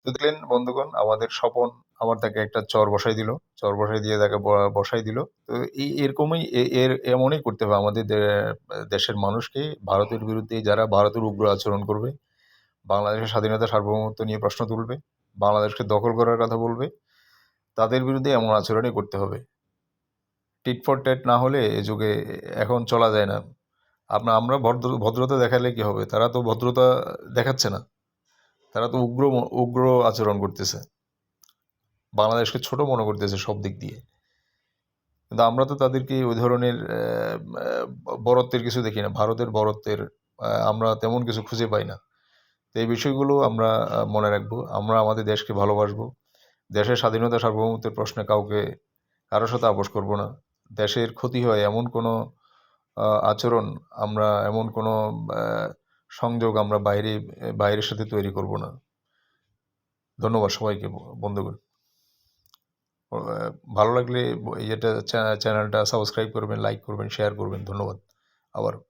তো দেখলেন বন্ধুগণ, আমাদের স্বপন আবার তাকে একটা চর বসাই দিল। চর বসাই দিয়ে তাকে বসাই দিল। তো এরকমই এমনই করতে হবে আমাদের দেশের মানুষকে। ভারতের বিরুদ্ধে যারা ভারতের উগ্র আচরণ করবে, বাংলাদেশের স্বাধীনতা সার্বভৌমত্ব নিয়ে প্রশ্ন তুলবে, বাংলাদেশকে দখল করার কথা বলবে, তাদের বিরুদ্ধে এমন আচরণই করতে হবে। টিট ফর ট্যাট না হলে এ যুগে এখন চলা যায় না। আমরা ভদ্রতা দেখালে কি হবে? তারা তো ভদ্রতা দেখাচ্ছে না। তারা তো উগ্র আচরণ করতেছে। বাংলাদেশকে ছোট মনে করতেছে সব দিক দিয়ে। কিন্তু আমরা তো তাদেরকে ওই ধরনের বরত্বের কিছু দেখি না। ভারতের বরত্বের আমরা তেমন কিছু খুঁজে পাই না। তো এই বিষয়গুলো আমরা মনে রাখবো। আমরা আমাদের দেশকে ভালোবাসবো। দেশের স্বাধীনতা সার্বভৌমত্বের প্রশ্নে কারো সাথে আপোস করব না। দেশের ক্ষতি হয় এমন কোনো আচরণ এমন কোনো সংযোগ আমরা বাইরের সাথে তৈরি করব না। ধন্যবাদ সবাইকে বন্ধুগণ। ভালো লাগলে চ্যানেলটা সাবস্ক্রাইব করবেন, লাইক করবেন, শেয়ার করবেন। ধন্যবাদ আবারও।